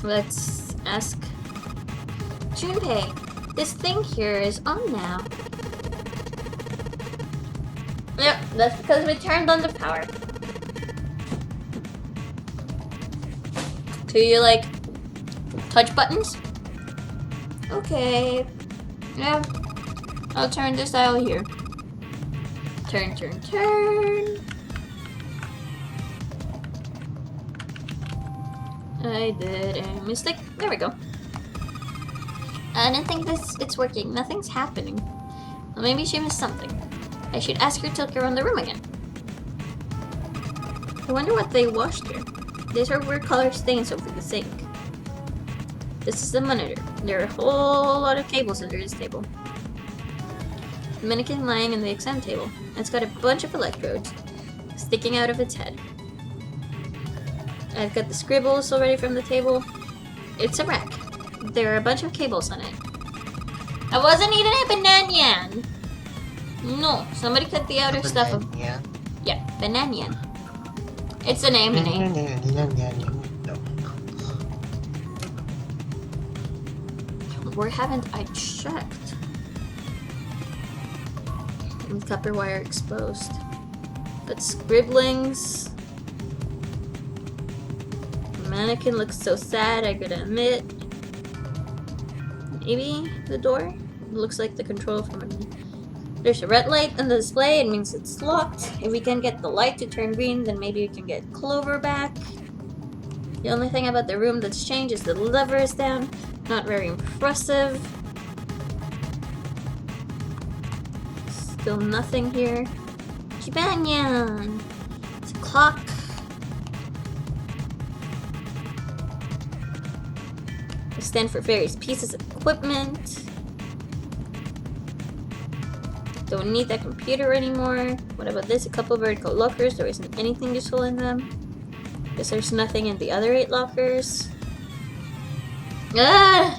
Let's ask Junpei. This thing here is on now. Yep, that's because we turned on the power. Do you like touch buttons? Okay. Yeah. I'll turn this dial here. Turn, turn, turn. I did a mistake. There we go. I don't think it's working. Nothing's happening. Well, maybe she missed something. I should ask her to look around the room again. I wonder what they washed here. These are weird colored stains over the sink. This is the monitor. There are a whole lot of cables under this table. The mannequin lying on the exam table. It's got a bunch of electrodes sticking out of its head. I've got the scribbles already from the table. It's a rack. There are a bunch of cables on it. I wasn't eating a banana. No, somebody cut the outer stuff of. Yeah, banana. It's a name. Where haven't I checked? And copper wire exposed. But scribblings. The mannequin looks so sad, I gotta admit. Maybe the door? It looks like the control from it. There's a red light on the display, it means it's locked. If we can get the light to turn green, then maybe we can get Clover back. The only thing about the room that's changed is the lever is down. Not very impressive. Still nothing here. Jibanyan! It's a clock. Stand for various pieces of equipment. Don't need that computer anymore. What about this? A couple vertical lockers. There isn't anything useful in them. Guess there's nothing in the other 8 lockers. Ah!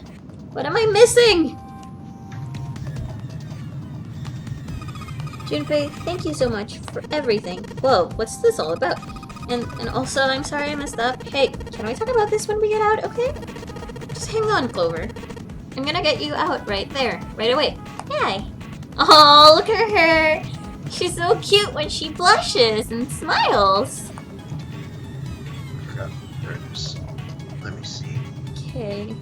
What am I missing? Junpei, thank you so much for everything. Whoa, what's this all about? And also, I'm sorry I messed up. Hey, can we talk about this when we get out, okay? Just hang on, Clover. I'm gonna get you out right there, right away. Yay! Oh, look at her! She's so cute when she blushes and smiles. I forgot where it is. Let me see. Okay.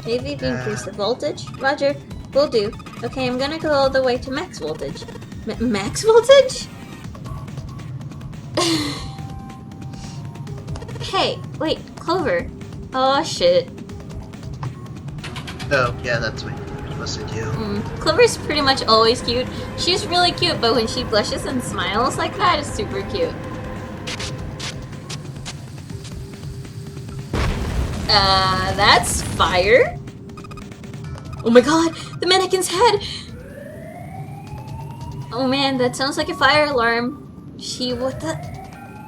Maybe if you increase the voltage? Roger, will do. Okay, I'm gonna go all the way to max voltage. Max voltage? Hey, wait, Clover. Oh shit. Oh, yeah, that's what you're supposed to do. Clover's pretty much always cute. She's really cute, but when she blushes and smiles like that, it's super cute. That's fire? Oh my god, the mannequin's head! Oh man, that sounds like a fire alarm. What the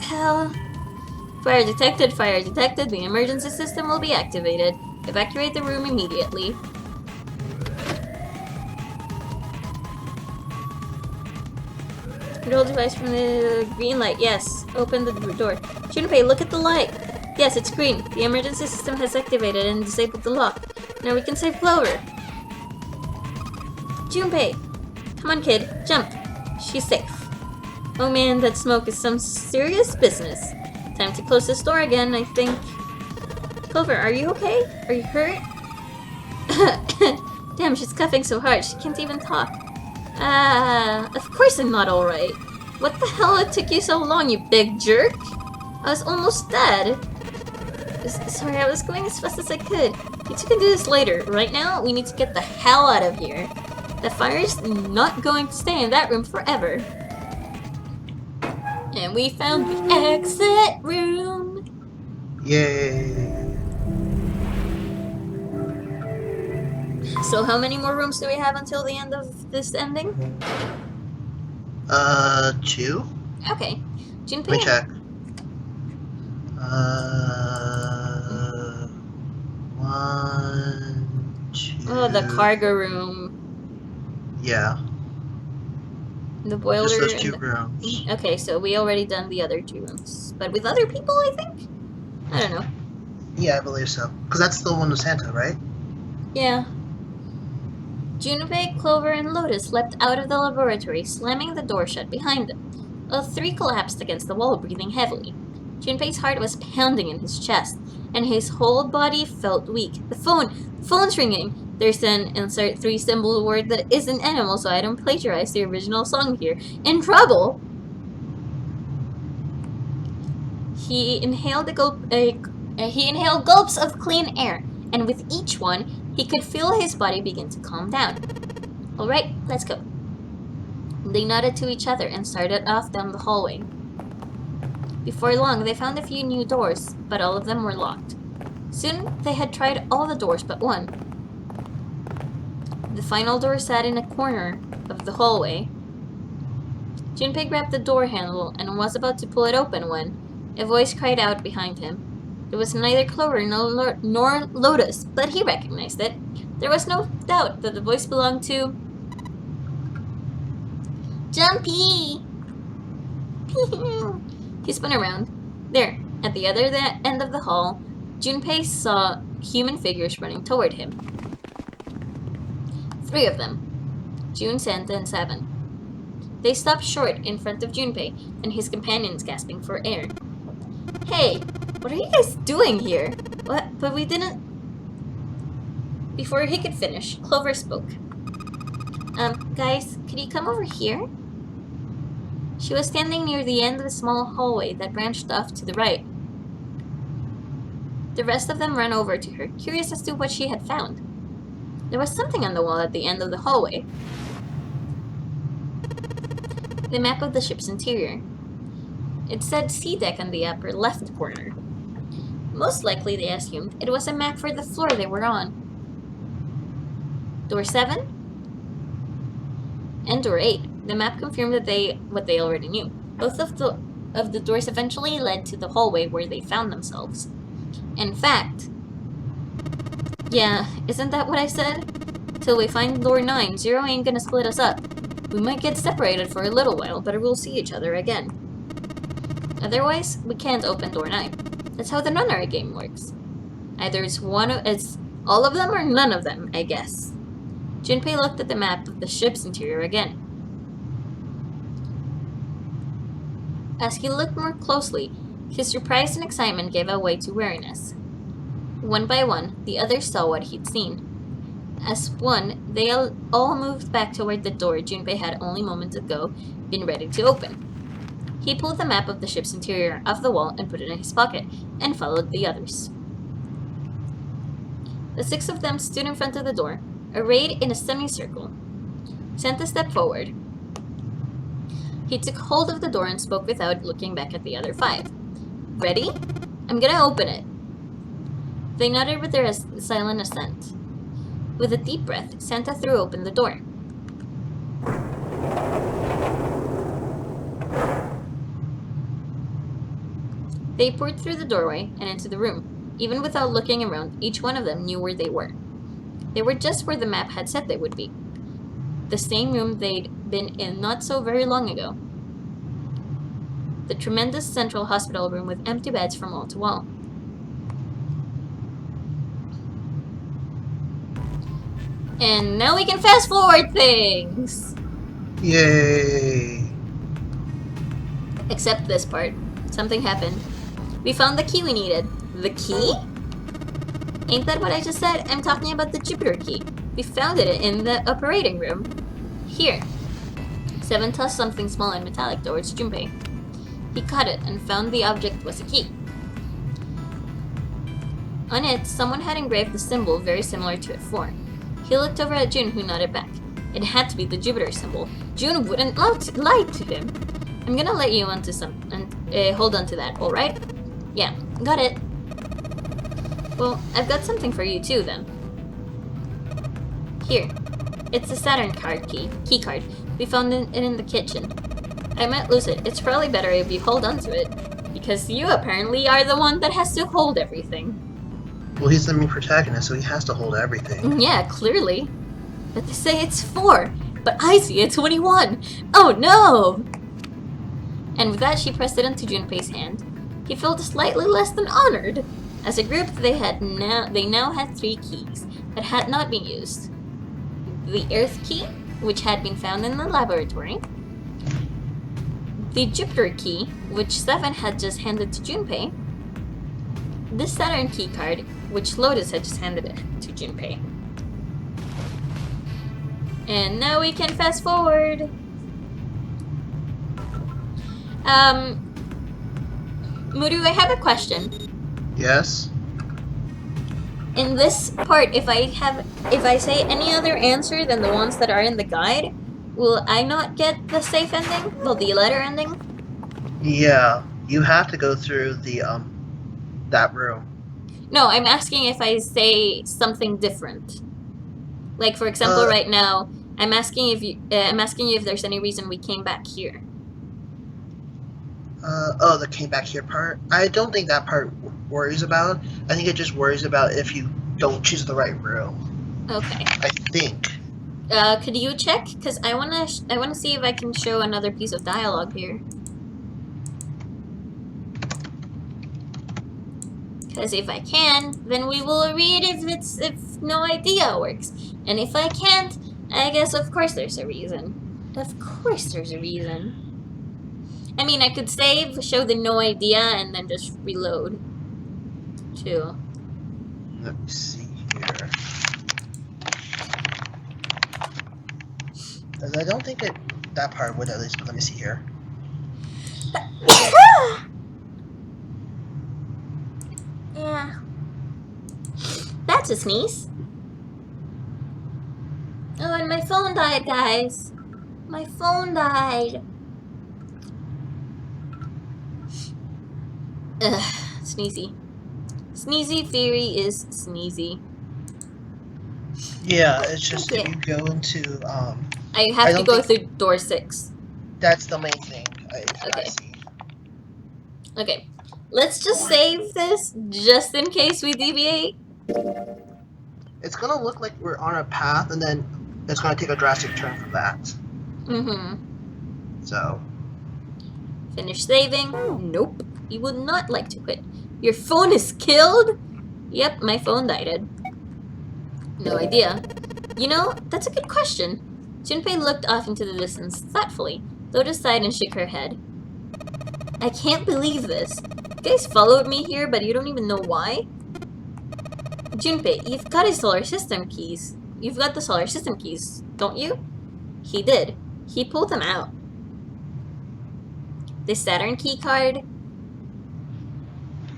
hell? Fire detected, the emergency system will be activated. Evacuate the room immediately. Control device from the green light, yes. Open the door. Junpei, look at the light. Yes, it's green. The emergency system has activated and disabled the lock. Now we can save Clover. Junpei! Come on, kid. Jump. She's safe. Oh man, that smoke is some serious business. Time to close this door again, I think. Clover, are you okay? Are you hurt? Damn, she's coughing so hard, she can't even talk. Of course I'm not alright. What the hell, it took you so long, you big jerk? I was almost dead. Sorry, I was going as fast as I could. You two can do this later. Right now, we need to get the hell out of here. The fire's not going to stay in that room forever. And we found the exit room. Yay! So how many more rooms do we have until the end of this ending? 2? Okay. Junpei. Let me check. 1, 2... Oh, the cargo room. Yeah. The boiler. Just those and two rooms. Okay, so we already done the other 2 rooms, but with other people, I think. I don't know. Yeah, I believe so. Because that's the one with Santa, right? Yeah. Junpei, Clover, and Lotus leapt out of the laboratory, slamming the door shut behind them. All 3 collapsed against the wall, breathing heavily. Junpei's heart was pounding in his chest, and his whole body felt weak. The phone's ringing! There's an insert 3 symbol word that isn't animal, so I don't plagiarize the original song here. In trouble! He inhaled gulps of clean air, and with each one, he could feel his body begin to calm down. Alright, let's go. They nodded to each other and started off down the hallway. Before long, they found a few new doors, but all of them were locked. Soon, they had tried all the doors but one. The final door sat in a corner of the hallway. Junpei grabbed the door handle and was about to pull it open when a voice cried out behind him. It was neither Clover nor Lotus, but he recognized it. There was no doubt that the voice belonged to Jumpy! He spun around. There, at the other end of the hall, Junpei saw human figures running toward him. 3 of them. June, Santa, and 7. They stopped short in front of Junpei and his companions, gasping for air. Hey, what are you guys doing here? What? But we didn't... Before he could finish, Clover spoke. Guys, could you come over here? She was standing near the end of a small hallway that branched off to the right. The rest of them ran over to her, curious as to what she had found. There was something on the wall at the end of the hallway. The map of the ship's interior. It said C deck on the upper left corner. Most likely, they assumed, it was a map for the floor they were on. Door 7 and Door 8. The map confirmed that what they already knew. Both of the doors eventually led to the hallway where they found themselves. In fact, yeah, isn't that what I said? Till we find Door 9, Zero ain't gonna split us up. We might get separated for a little while, but we'll see each other again. Otherwise, we can't open Door 9. That's how the nunnery game works. Either it's all of them or none of them, I guess. Junpei looked at the map of the ship's interior again. As he looked more closely, his surprise and excitement gave way to weariness. One by one, the others saw what he'd seen. As one, they all moved back toward the door Junpei had only moments ago been ready to open. He pulled the map of the ship's interior off the wall and put it in his pocket, and followed the others. The 6 of them stood in front of the door, arrayed in a semicircle. Santa stepped forward. He took hold of the door and spoke without looking back at the other 5. Ready? I'm gonna open it. They nodded with their silent assent. With a deep breath, Santa threw open the door. They poured through the doorway and into the room. Even without looking around, each one of them knew where they were. They were just where the map had said they would be. The same room they'd been in not so very long ago. The tremendous central hospital room with empty beds from wall to wall. And now we can fast forward things! Yay! Except this part. Something happened. We found the key we needed. The key? Ain't that what I just said? I'm talking about the Jupiter key. We found it in the operating room. Here. 7 tossed something small and metallic towards Junpei. He caught it and found the object was a key. On it, someone had engraved a symbol very similar to a 4. He looked over at June, who nodded back. It had to be the Jupiter symbol. June wouldn't lie to him. I'm gonna let you onto hold on to that, alright? Yeah, got it. Well, I've got something for you too, then. Here. It's a Saturn key card. We found it in the kitchen. I might lose it. It's probably better if you hold on to it. Because you apparently are the one that has to hold everything. Well, he's the main protagonist, so he has to hold everything. Yeah, clearly. But they say it's 4. But I see a 21! Oh no! And with that, she pressed it into Junpei's hand. He felt slightly less than honored. As a group, they now had 3 keys that had not been used. The Earth key, which had been found in the laboratory. The Jupiter key, which Seven had just handed to Junpei. The Saturn key card, which Lotus had just handed it to Junpei. And now we can fast forward. Muru, I have a question. Yes? In this part, if I say any other answer than the ones that are in the guide, will I not get the safe ending? Well, the letter ending? Yeah, you have to go through the, that room. No, I'm asking if I say something different. Like, for example, right now, I'm asking you if there's any reason we came back here. The came back here part? I don't think that part worries about. I think it just worries about if you don't choose the right room. Okay. I think. Could you check? Because I wanna see if I can show another piece of dialogue here. Because if I can, then we will read if no idea works. And if I can't, I guess of course there's a reason. Of course there's a reason. I mean, I could save, show the no idea, and then just reload. Too. Let me see here. Because I don't think that part would at least. Let me see here. Yeah. That's a sneeze. Oh, and my phone died, guys. My phone died. Ugh, sneezy. SecretFiri is sneezy. Yeah, it's just if you go into I have to go through door 6. That's the main thing. I see. Okay. Let's just save this just in case we deviate. It's gonna look like we're on a path, and then it's gonna take a drastic turn from that. Mm-hmm. So. Finish saving. Nope. You would not like to quit. Your phone is killed? Yep, my phone died. No idea. You know, that's a good question. Junpei looked off into the distance thoughtfully. Lotus sighed and shook her head. I can't believe this. You guys followed me here, but you don't even know why? Junpei, you've got the solar system keys. You've got the solar system keys, don't you? He did. He pulled them out. The Saturn key card,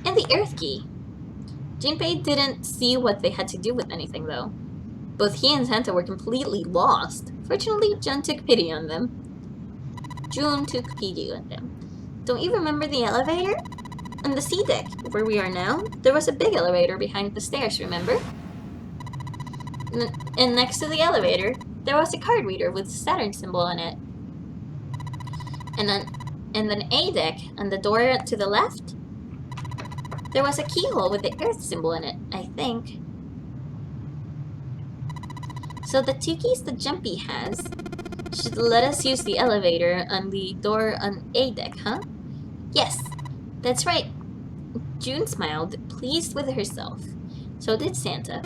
and the Earth key. Junpei didn't see what they had to do with anything, though. Both he and Santa were completely lost. Fortunately, Jun took pity on them. Don't you remember the elevator? On the C deck, where we are now, there was a big elevator behind the stairs, remember? And next to the elevator, there was a card reader with a Saturn symbol on it. And then A deck, on the door to the left, there was a keyhole with the Earth symbol in it, I think. So the 2 keys that Jumpy has should let us use the elevator on the door on A deck, huh? Yes, that's right. June smiled, pleased with herself. So did Santa.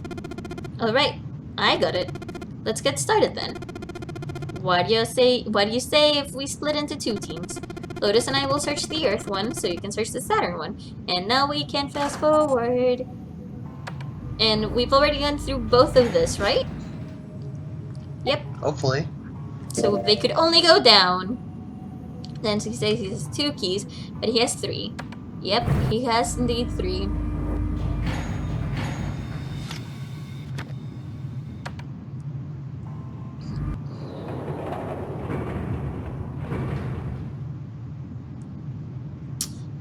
Alright, I got it. Let's get started then. What do you say if we split into 2 teams? Lotus and I will search the Earth one, so you can search the Saturn one. And now we can fast forward. And we've already gone through both of this, right? Yep. Hopefully. So they could only go down. Then he says he has 2 keys, but he has 3. Yep, he has indeed 3.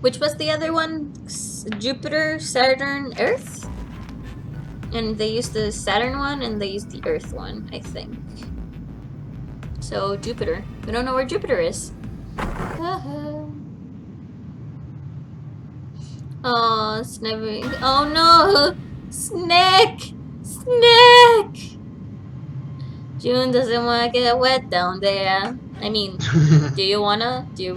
Which was the other one? Jupiter, Saturn, Earth? And they used the Saturn one and they used the Earth one, I think. So, Jupiter. We don't know where Jupiter is. Oh, it's never... Oh no! Snake! Snake! June doesn't want to get wet down there. I mean, do you wanna? Do you